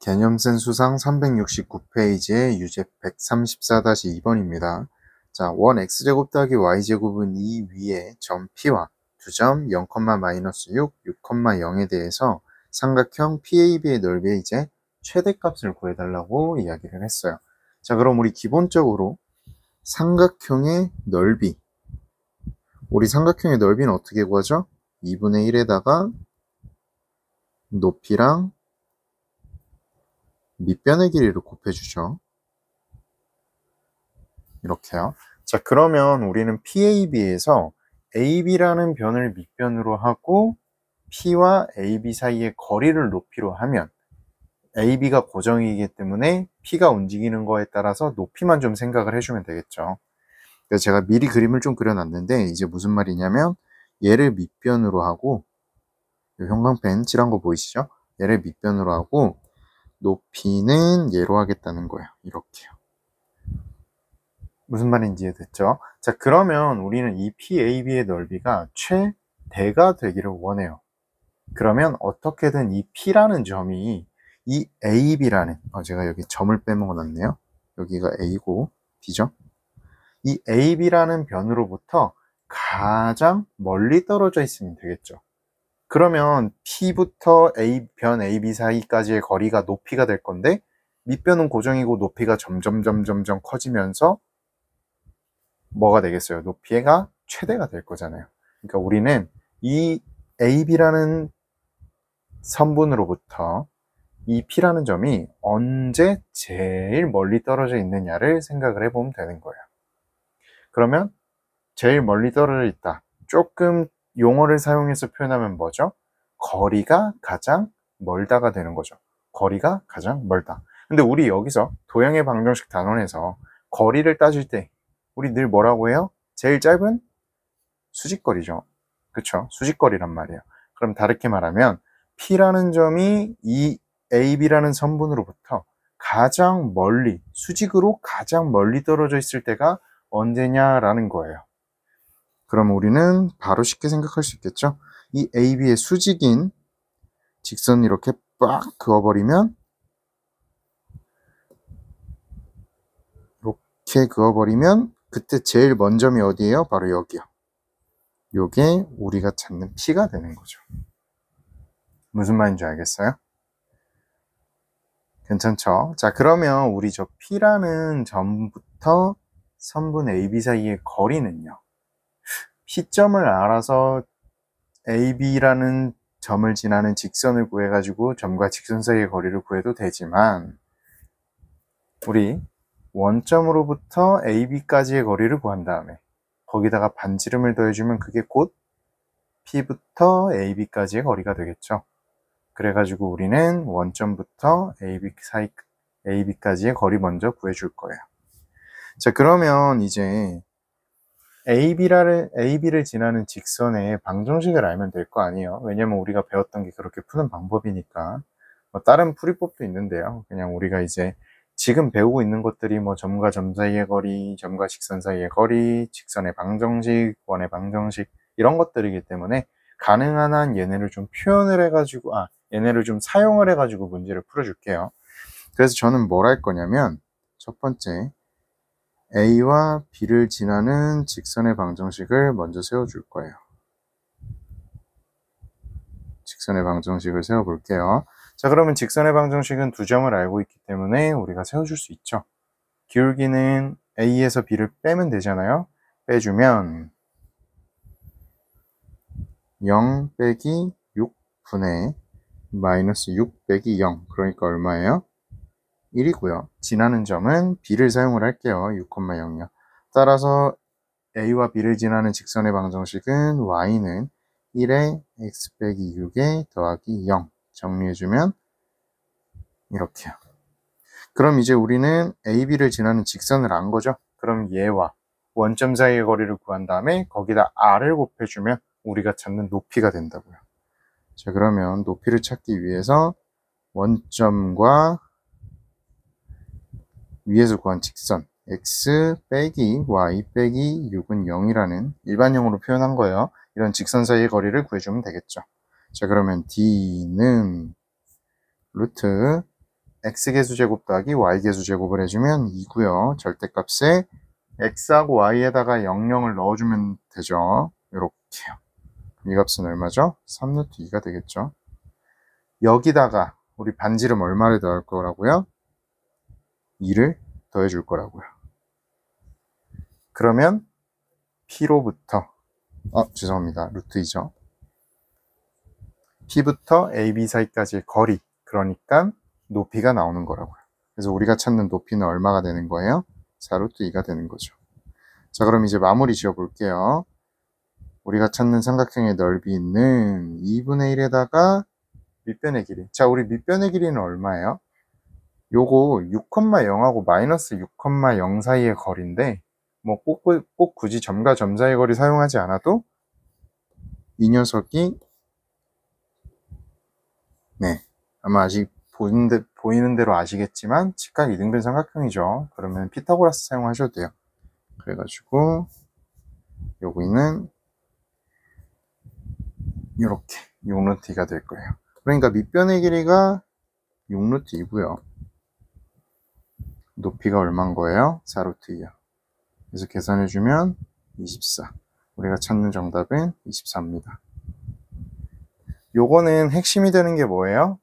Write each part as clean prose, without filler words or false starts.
개념센 수상 369페이지의 유제 134-2번입니다. 자, 원 x제곱 더하기 y제곱은 이 위에 점 P와 두 점 0, -6, 6,0에 대해서 삼각형 PAB의 넓이의 이제 최대값을 구해달라고 이야기를 했어요. 자, 그럼 우리 기본적으로 삼각형의 넓이, 우리 삼각형의 넓이는 어떻게 구하죠? 2분의 1에다가 높이랑 밑변의 길이를 곱해주죠. 이렇게요. 자, 그러면 우리는 PAB에서 AB라는 변을 밑변으로 하고 P와 AB 사이의 거리를 높이로 하면 AB가 고정이기 때문에 P가 움직이는 거에 따라서 높이만 좀 생각을 해주면 되겠죠. 그래서 제가 미리 그림을 좀 그려놨는데 이제 무슨 말이냐면 얘를 밑변으로 하고 형광펜 칠한 거 보이시죠? 얘를 밑변으로 하고 높이는 얘로 하겠다는 거예요. 이렇게요. 무슨 말인지 이해됐죠? 자, 그러면 우리는 이 PAB의 넓이가 최대가 되기를 원해요. 그러면 어떻게든 이 P라는 점이 이 AB라는, 제가 여기 점을 빼먹어 놨네요. 여기가 A고 B죠? 이 AB라는 변으로부터 가장 멀리 떨어져 있으면 되겠죠. 그러면 P부터 변 AB 사이까지의 거리가 높이가 될 건데 밑변은 고정이고 높이가 점점 커지면서 뭐가 되겠어요? 높이가 최대가 될 거잖아요. 그러니까 우리는 이 AB라는 선분으로부터 이 P라는 점이 언제 제일 멀리 떨어져 있느냐를 생각을 해보면 되는 거예요. 그러면 제일 멀리 떨어져 있다. 조금 용어를 사용해서 표현하면 뭐죠? 거리가 가장 멀다가 되는 거죠. 거리가 가장 멀다. 근데 우리 여기서 도형의 방정식 단원에서 거리를 따질 때 우리 늘 뭐라고 해요? 제일 짧은 수직거리죠. 그쵸? 수직거리란 말이에요. 그럼 다르게 말하면 P라는 점이 이 AB라는 선분으로부터 가장 멀리, 수직으로 가장 멀리 떨어져 있을 때가 언제냐라는 거예요. 그럼 우리는 바로 쉽게 생각할 수 있겠죠? 이 AB의 수직인 직선을 이렇게 빡 그어버리면 이렇게 그어버리면 그때 제일 먼 점이 어디예요? 바로 여기요. 요게 우리가 찾는 P가 되는 거죠. 무슨 말인지 알겠어요? 괜찮죠? 자, 그러면 우리 저 P라는 점부터 선분 AB 사이의 거리는요. P점을 알아서 AB라는 점을 지나는 직선을 구해가지고 점과 직선 사이의 거리를 구해도 되지만 우리 원점으로부터 AB까지의 거리를 구한 다음에 거기다가 반지름을 더해주면 그게 곧 P부터 AB까지의 거리가 되겠죠. 그래가지고 우리는 원점부터 AB까지의 거리 먼저 구해줄 거예요. 자, 그러면 이제 AB를 지나는 직선의 방정식을 알면 될 거 아니에요. 왜냐면 우리가 배웠던 게 그렇게 푸는 방법이니까. 다른 풀이법도 있는데요. 그냥 우리가 이제 지금 배우고 있는 것들이 뭐 점과 점 사이의 거리, 점과 직선 사이의 거리, 직선의 방정식, 원의 방정식 이런 것들이기 때문에 가능한 한 얘네를 좀 표현을 해가지고 얘네를 좀 사용을 해가지고 문제를 풀어줄게요. 그래서 저는 뭘 할 거냐면 첫 번째 A와 B를 지나는 직선의 방정식을 먼저 세워줄 거예요. 직선의 방정식을 세워볼게요. 자, 그러면 직선의 방정식은 두 점을 알고 있기 때문에 우리가 세워줄 수 있죠. 기울기는 A에서 B를 빼면 되잖아요. 빼주면 0 빼기 6분의 마이너스 6 빼기 0 그러니까 얼마예요? 1이고요. 지나는 점은 B를 사용을 할게요. 6,0요. 따라서 A와 B를 지나는 직선의 방정식은 Y는 1에 X 빼기 6에 더하기 0 정리해주면 이렇게요. 그럼 이제 우리는 A, B를 지나는 직선을 안 거죠. 그럼 얘와 원점 사이의 거리를 구한 다음에 거기다 R을 곱해주면 우리가 찾는 높이가 된다고요. 자, 그러면 높이를 찾기 위해서 원점과 위에서 구한 직선 x 빼기 y 빼기 6은 0이라는 일반형으로 표현한 거예요. 이런 직선 사이의 거리를 구해주면 되겠죠. 자, 그러면 d는 루트 x계수제곱 더하기 y계수제곱을 해주면 2고요. 절대값에 x하고 y에다가 00을 넣어주면 되죠. 이렇게요. 이 값은 얼마죠? 3루트 2가 되겠죠. 여기다가 우리 반지름 얼마를 더할 거라고요? 2를 더해줄 거라고요. 그러면 P로부터 죄송합니다. 루트 2죠. P부터 AB 사이까지의 거리, 그러니까 높이가 나오는 거라고요. 그래서 우리가 찾는 높이는 얼마가 되는 거예요? 4루트 2가 되는 거죠. 자, 그럼 이제 마무리 지어 볼게요. 우리가 찾는 삼각형의 넓이는 2분의 1에다가 밑변의 길이. 자, 우리 밑변의 길이는 얼마예요? 요거 6,0하고 마이너스 6,0 사이의 거리인데 뭐 꼭 굳이 점과 점 사이의 거리 사용하지 않아도 이 녀석이 아마 아직 보이는 대로 아시겠지만 직각 이등변 삼각형이죠. 그러면 피타고라스 사용하셔도 돼요. 그래가지고 여기는 이렇게 6루트 2가 될 거예요. 그러니까 밑변의 길이가 6루트 2고요. 높이가 얼마인 거예요? 4루트 2요. 그래서 계산해주면 24. 우리가 찾는 정답은 24입니다. 요거는 핵심이 되는 게 뭐예요?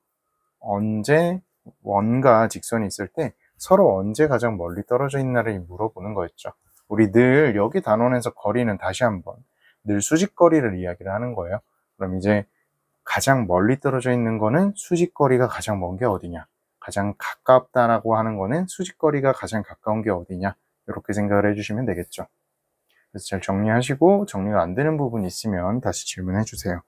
언제 원과 직선이 있을 때 서로 언제 가장 멀리 떨어져 있나를 물어보는 거였죠. 우리 늘 여기 단원에서 거리는 다시 한번 늘 수직거리를 이야기를 하는 거예요. 그럼 이제 가장 멀리 떨어져 있는 거는 수직거리가 가장 먼 게 어디냐, 가장 가깝다라고 하는 거는 수직거리가 가장 가까운 게 어디냐, 이렇게 생각을 해주시면 되겠죠. 그래서 잘 정리하시고 정리가 안 되는 부분 있으면 다시 질문해 주세요.